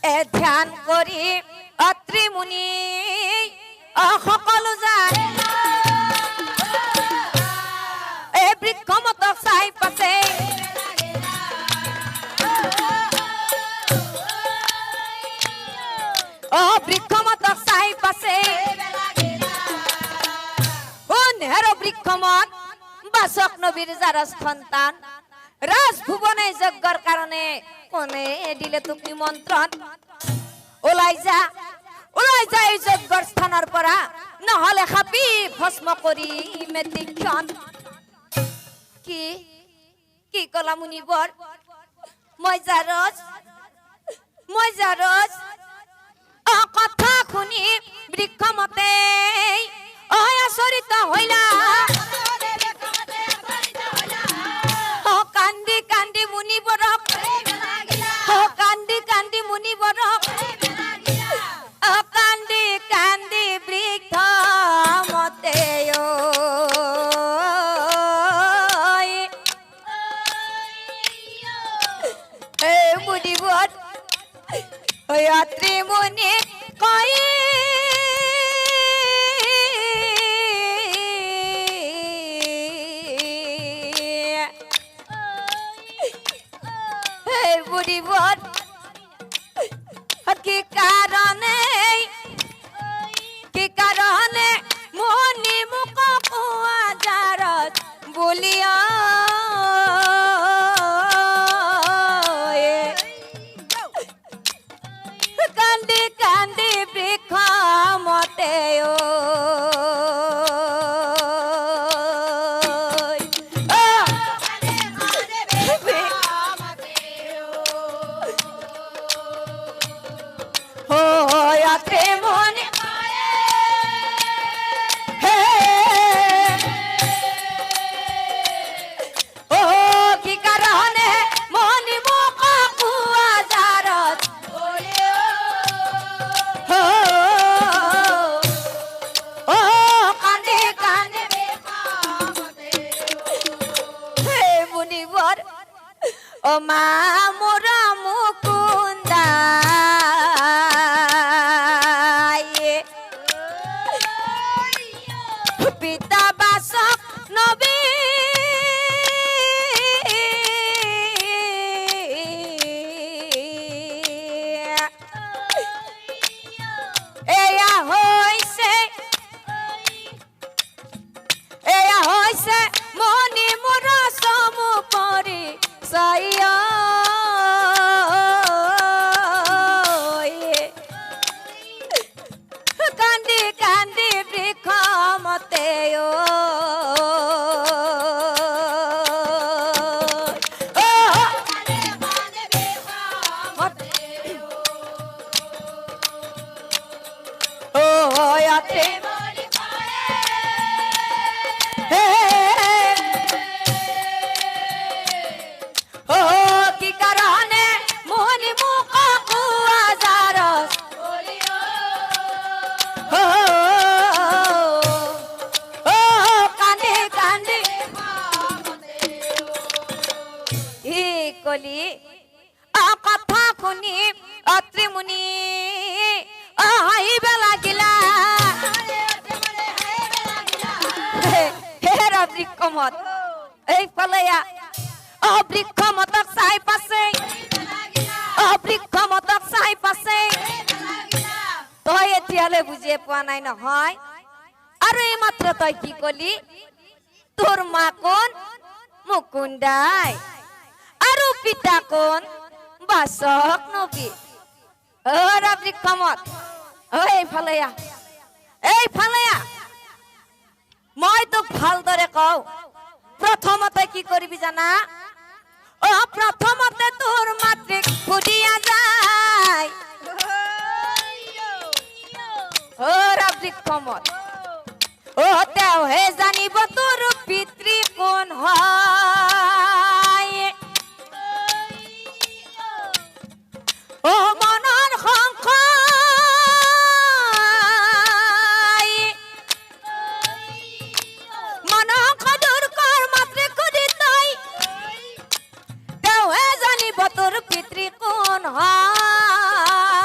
এ ধ্যান করি অত্রি মুনি সকলো যায় এ বৃক্ষ মত চাই পাছে ও বৃক্ষ মত চাই পাছে নেহের বৃক্ষ মত বাসক নবীর যারা সন্তান রাজভুবনে যজ্ঞর কারণে কোনে দিলে তোক নিমন্ত্রণ ওলাই যা এই যজ্ঞর স্থানের পৰা নহলে খাপি ভস্ম কৰি মেতিক্ষণ কি কি কলা মুনিবৰ মই জাৰজ কথা শুনি বৃক্ষ মতে আচৰিত হইলা কান্দি কান্দি মুনিবৰক কান্দি কান্দি মুনিবৰক কান্দি কান্দি বৃক্ষ মতে মুনিবৰ অত্ৰি মুনি কয় বুড়িবর কি কারণে মনি মুখ কুয়া জারত বলিয়া কান্দি কান্দি বৃক্ষ মতে ও মা মোরা মুকুন্দা পিতা বাসক নবী এয়া হইছে মনি মোর সমু পরি সাইয়া কান্দি কান্দি বৃক্ষ মতে কলি কথা শুনি অত্রি মুনি হাঁহিবে লাগিলা হেৰা বৃক্ষ মত এইফালে বৃক্ষ মতক চাই পাছে বৃক্ষ মতক চাই পাছে তই এতিয়ালে বুজিয়ে পোৱা নাই নহয় আৰু এই মাত্ৰ তই কি কলি তোৰ মা কোন মুকুন্দাই আৰু পিতা কোন বাসক নবী বৃক্ষ মত এইফালে মই তোক ভালদৰে কওঁ প্ৰথমতে কি কৰিবি জানা প্ৰথমতে তোৰ মাতৃক সুধিয়া যায় বৃক্ষ মত তেওঁহে জানিব তোৰ পিতৃ কোন হয় মনৰ সংশয় মনক দূৰ কৰ মাতৃক সুধি তই তেওঁহে জানিব তোৰ পিতৃ কোন হয়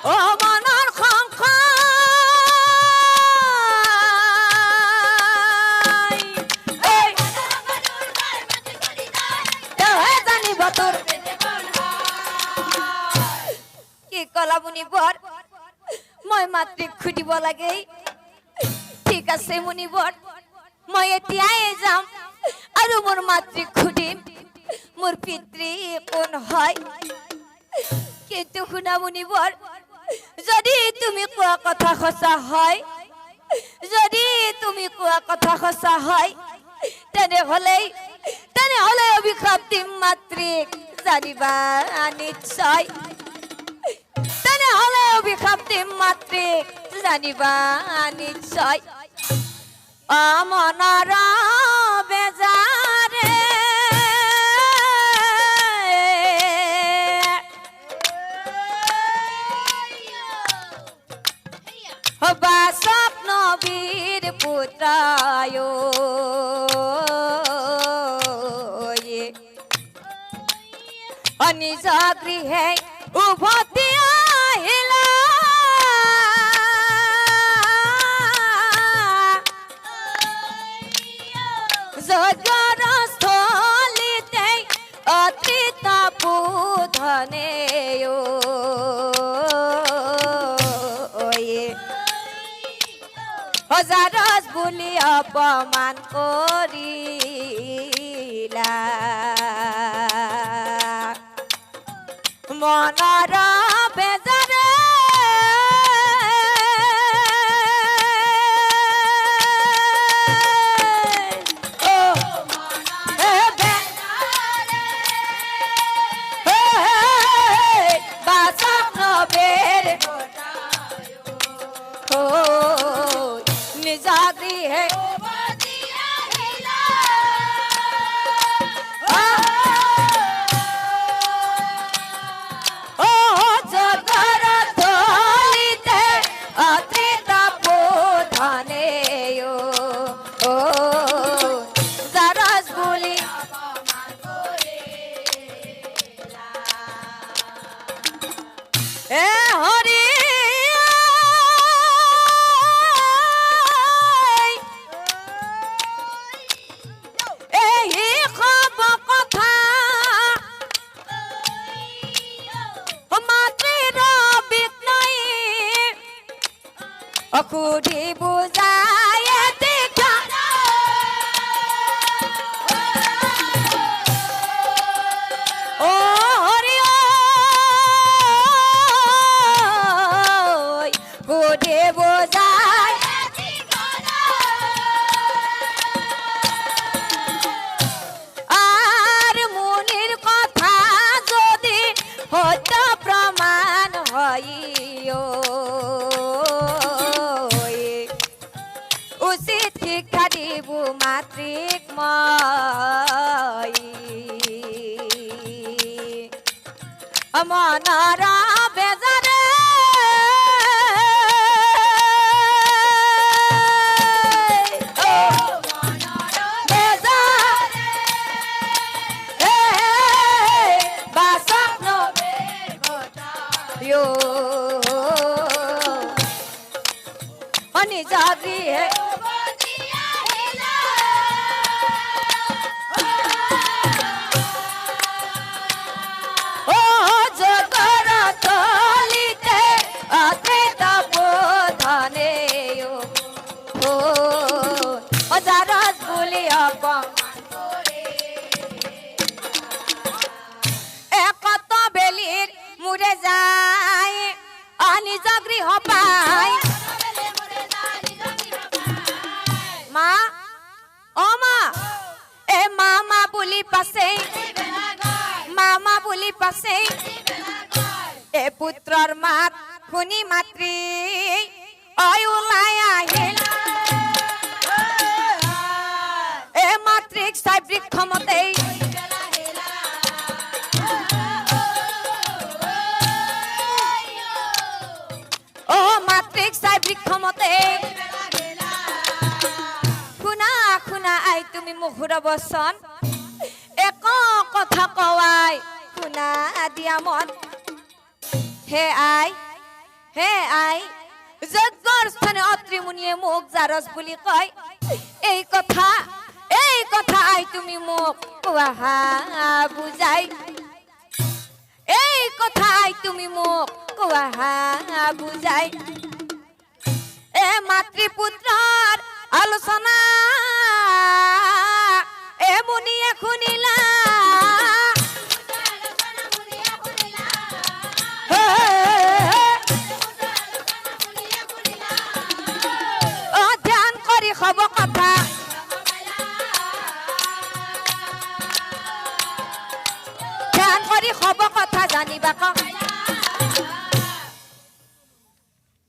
ও মনৰ সংশয় দেহে জানিব তোৰ কি কলা মুনিবৰ মই মাতৃক খুদিব লাগে ঠিক আছে মুনিবৰ মই এতিয়াই যাম আৰু মোৰ মাতৃক খুদিম মোৰ পিতৃ কোন হয় কিন্তু শুনা মুনিবৰ যদি তুমি কোৱা কথা সঁচা হয় যদি তুমি কোৱা কথা সঁচা হয় তেনেহলে অভিশাপ দিম মাতৃক জানিবা নিশ্চয় তেনেহলে অভিশাপ দিম মাতৃক জানিবা নিশ্চয় মনৰ বেজাৰে বাসক নবীৰ পুত্ৰায় নিজ গৃহে উভতি আহিলা যজ্ঞৰ স্থলিতে অতি তপোধনে হজাৰজ বুলি অপমান কৰিলা মনৰ বেজাৰে বাসক নবেৰ নিজ গৃহে জগৰ থলিতে অতি তপোধনে জাৰজ বুলি এ হৰি অকুধি বুজাই দেখা ও হৰি কুধি বুজাই আৰ মুনিৰ কথা যদি সত্য প্ৰমাণ হয় উচিত শিক্ষা দিব মাতৃক মই মনৰ বেজাৰে বাসক নবেৰ নিজ গৃহে জগৰ থলিতে অতি তপোধনে জাৰজ বুলি অপমান একত বেলিৰ মূৰে যায় নিজ গৃহ পায় মা অ মা এ মামা বুলি পাছে মামা বুলি পাছে এ পুত্ৰৰ মাত শুনি মাতৃ ওলাই আহিল এ মাতৃক চাই বৃক্ষমতে ও মাতৃক চাই বৃক্ষমতে শুনা শুনা আই তুমি মুখুৰ বচন এক কথা কৱাই শুনা দিয়া মন হে আই শুনিয়ে মোক জাৰজ বুলি কয় এই কথা আই তুমি মোক কোৱা বুজাই এই কথা আই তুমি মোক কোৱা বুজাই এ মাতৃপুত্ৰৰ আলোচনা এ মুনিয়ে শুনিলা ধ্যান কৰি হব কথা ধ্যান কৰি হব কথা জানিবা ক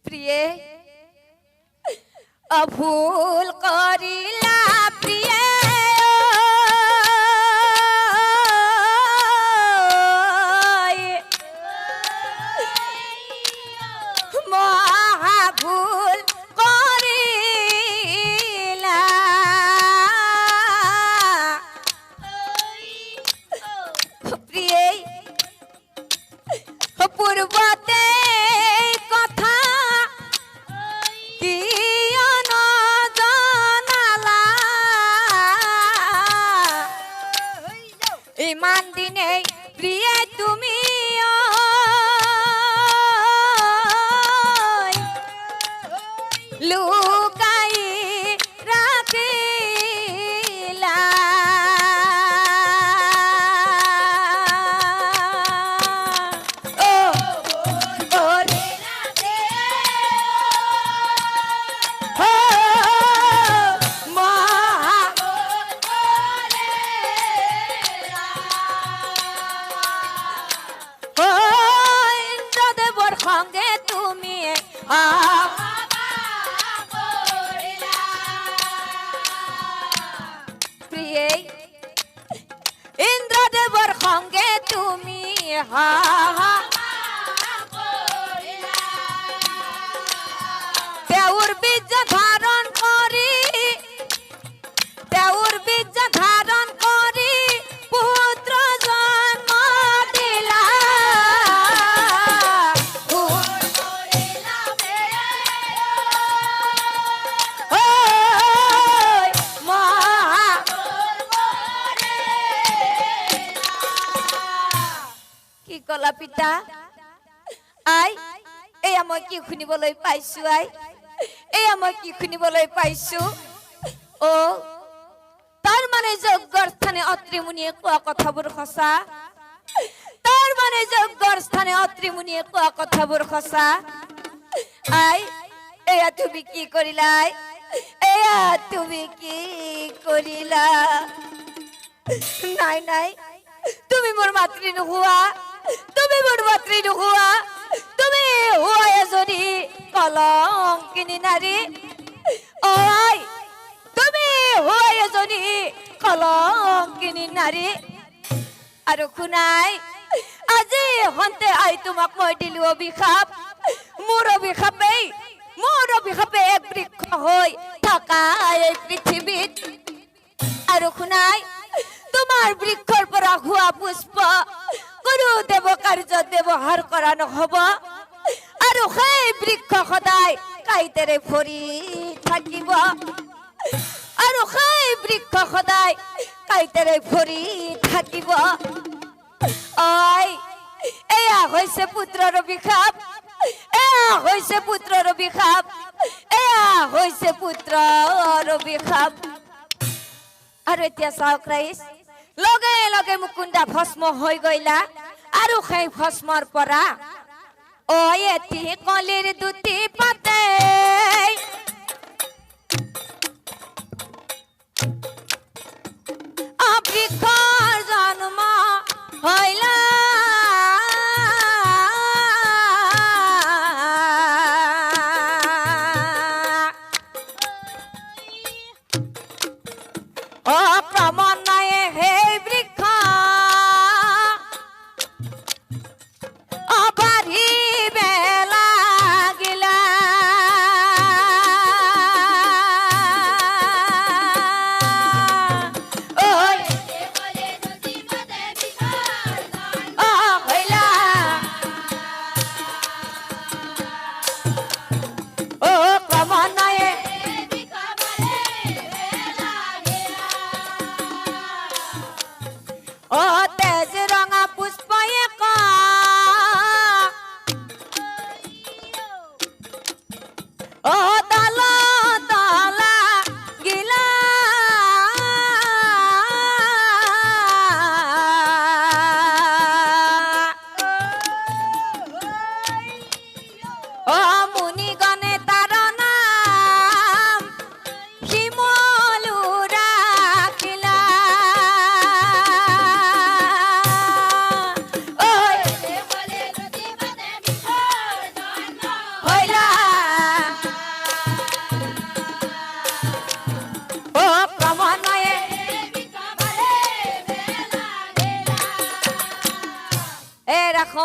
প্ৰিয়ে ভুল কৰিলা প্ৰিয়ে মহা ভুল কৰিলা প্ৰিয়ে পূৰ্বতে কথা ইমান দিনে প্রিয়ে তুমি লুকাই রাখিলা সঙ্গে তুমি প্রিয়ে ইন্দ্রদেবর সঙ্গে তুমি দেউর বীজ ধারণ করি পুত্র জন্ম দিলা কলা পিতা আই এয়া মই কি শুনিবলৈ পাইছো আই এয়া মই কি শুনিবলৈ পাইছো ও তাৰ মানে যজ্ঞৰ স্থানে অত্ৰি মুনিয়ে কোৱা কথাবোৰ সঁচা তাৰ মানে যজ্ঞৰ স্থানে অত্ৰি মুনিয়ে কোৱা কথাবোৰ সঁচা আই এয়া তুমি কি কৰিলা এয়া তুমি কি কৰিলা নাই নাই তুমি মোৰ মাতৃ নোহোৱা তুমি মোৰ মাতৃ নোহোৱা তুমি হোৱা এজনী কলংকিনী নাৰী ঐ তুমি হোৱা এজনী কলংকিনী নাৰী আৰু শুনাই আজি হন্তে আই তোমাক মই দিলো অভিশাপ মোৰ অভিশাপে এক বৃক্ষ হৈ থকা এই পৃথিৱীত আৰু শুনাই তোমাৰ বৃক্ষৰ পৰা হোৱা পুষ্প গুৰুদেৱ কাৰ্যত ব্যৱহাৰ কৰা নহব আৰু সেই বৃক্ষ সদায় কাইতেৰে ভৰি থাকিব আৰু সেই বৃক্ষ সদায় কাইতেৰে ভৰি থাকিব ঐ এয়া হৈছে পুত্ৰৰ অভিশাপ এয়া হৈছে পুত্ৰৰ অভিশাপ এয়া হৈছে পুত্ৰৰ অভিশাপ আৰু এতিয়া চাওক ৰাইজ লগে লগে মুকুন্দা ভস্ম হৈ গইলা আৰু সেই ভস্মৰ পৰা ঐ এটি কলিৰ দুটি পাতে বৃক্ষৰ জন্ম হইলা ক্ৰমান্বয়ে সেই বৃক্ষ বাঢ়িবে লাগিলা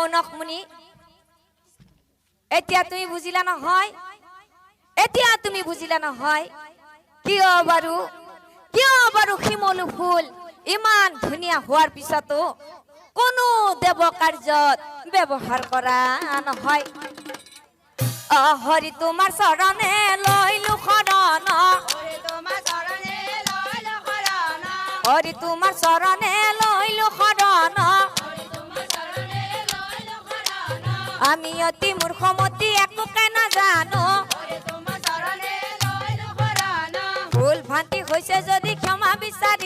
নখমুনি এতিয়া তুমি বুজিলা নহয় এতিয়া তুমি বুজিলা নহয় কিয় বাৰু শিমলু ফুল ইমান ধুনীয়া হোৱাৰ পিছতো কোনো দেৱ কাৰ্যত ব্যৱহাৰ কৰা নহয় হৰি তোমাৰ চৰণে লৈলো শৰণ হৰি তোমাৰ চৰণে লৈলো শৰণ আমি অতি মূৰ্খমতি একোকে নাজানো ভুল ভ্ৰান্তি হৈছে যদি ক্ষমা বিচাৰি